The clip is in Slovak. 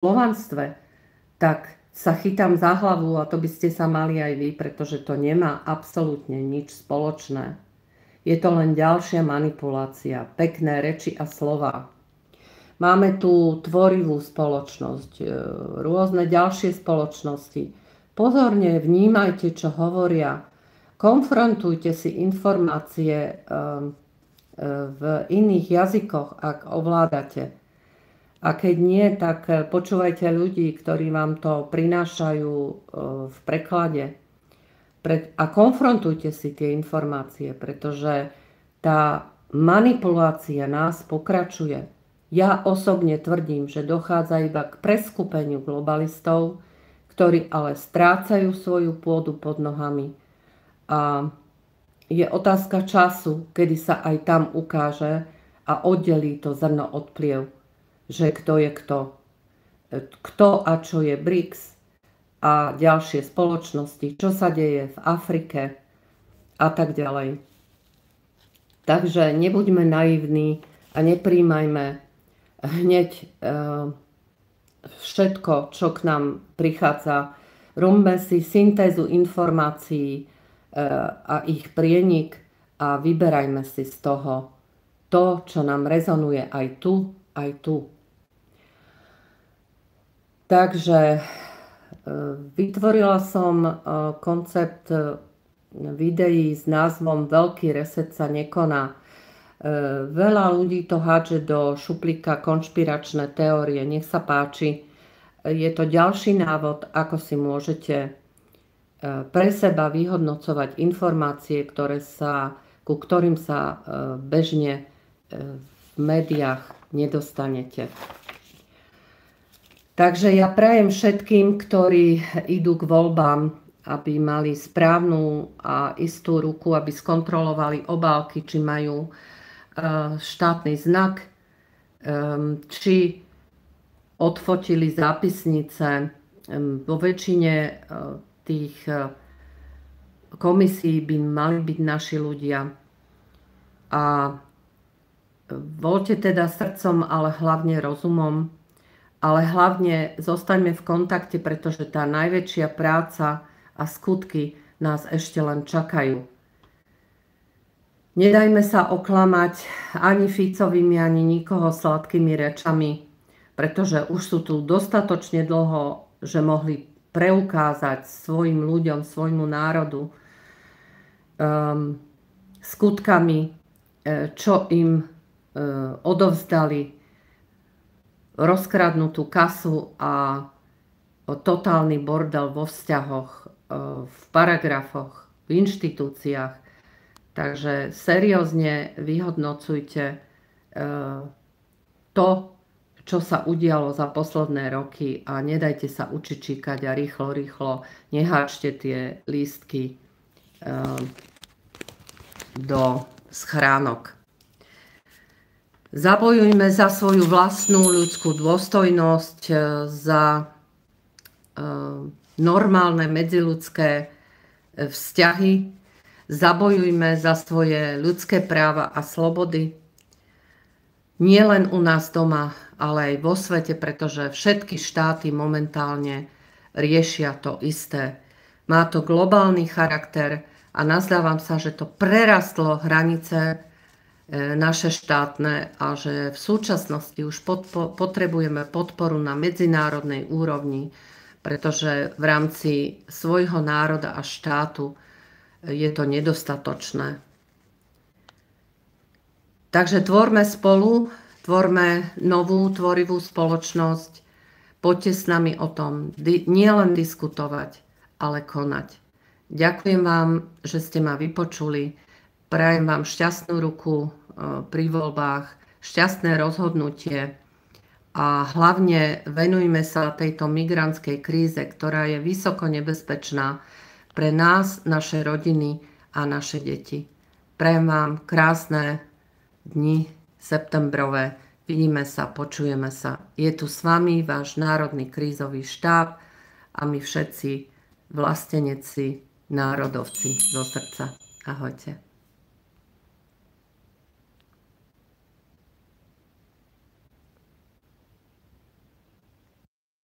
slovanstve, tak sa chytám za hlavu a to by ste sa mali aj vy, pretože to nemá absolútne nič spoločné. Je to len ďalšia manipulácia, pekné reči a slova. Máme tu tvorivú spoločnosť, rôzne ďalšie spoločnosti. Pozorne vnímajte, čo hovoria. Konfrontujte si informácie v iných jazykoch, ak ovládate. A keď nie, tak počúvajte ľudí, ktorí vám to prinášajú v preklade. A konfrontujte si tie informácie, pretože tá manipulácia nás pokračuje. Ja osobne tvrdím, že dochádza iba k preskupeniu globalistov, ktorí ale strácajú svoju pôdu pod nohami. A je otázka času, kedy sa aj tam ukáže a oddelí to zrno od pliev, že kto je kto. Kto a čo je BRICS a ďalšie spoločnosti, čo sa deje v Afrike a tak ďalej. Takže nebuďme naivní a nepríjmajme hneď všetko, čo k nám prichádza. Robme si syntézu informácií a ich prienik a vyberajme si z toho to, čo nám rezonuje aj tu, aj tu. Takže vytvorila som koncept videí s názvom Veľký reset sa nekoná. Veľa ľudí to hádže do šuplíka konšpiračné teórie. Nech sa páči. Je to ďalší návod, ako si môžete pre seba vyhodnocovať informácie, ku ktorým sa bežne v médiách nedostanete. Takže ja prajem všetkým, ktorí idú k voľbám, aby mali správnu a istú ruku, aby skontrolovali obálky, či majú štátny znak, či odfotili zápisnice. Vo väčšine tých komisí by mali byť naši ľudia. A voľte teda srdcom, ale hlavne rozumom. Ale hlavne zostaňme v kontakte, pretože tá najväčšia práca a skutky nás ešte len čakajú. Nedajme sa oklamať ani Ficovými, ani nikoho sladkými rečami, pretože už sú tu dostatočne dlho, že mohli preukázať svojim ľuďom, svojmu národu skutkami, čo im odovzdali, rozkradnutú kasu a totálny bordel vo vzťahoch, v paragrafoch, v inštitúciách. Takže seriózne vyhodnocujte to, čo sa udialo za posledné roky a nedajte sa učičíkať a rýchlo neháčte tie lístky do schránok. Zabojujme za svoju vlastnú ľudskú dôstojnosť, za normálne medziľudské vzťahy. Zabojujme za svoje ľudské práva a slobody. Nie len u nás doma, ale aj vo svete, pretože všetky štáty momentálne riešia to isté. Má to globálny charakter a nazdávam sa, že to prerastlo hranice naše štátne a že v súčasnosti už potrebujeme podporu na medzinárodnej úrovni, pretože v rámci svojho národa a štátu je to nedostatočné. Takže tvorme spolu, tvorme novú tvorivú spoločnosť, poďte s nami o tom nielen diskutovať, ale konať. Ďakujem vám, že ste ma vypočuli, prajem vám šťastnú ruku pri voľbách, šťastné rozhodnutie a hlavne venujme sa tejto migrantskej kríze, ktorá je vysoko nebezpečná pre nás, naše rodiny a naše deti. Prajem vám krásne dni septembrové. Vidíme sa, počujeme sa. Je tu s vami váš Národný krízový štáb a my všetci vlasteneci, národovci zo srdca. Ahojte.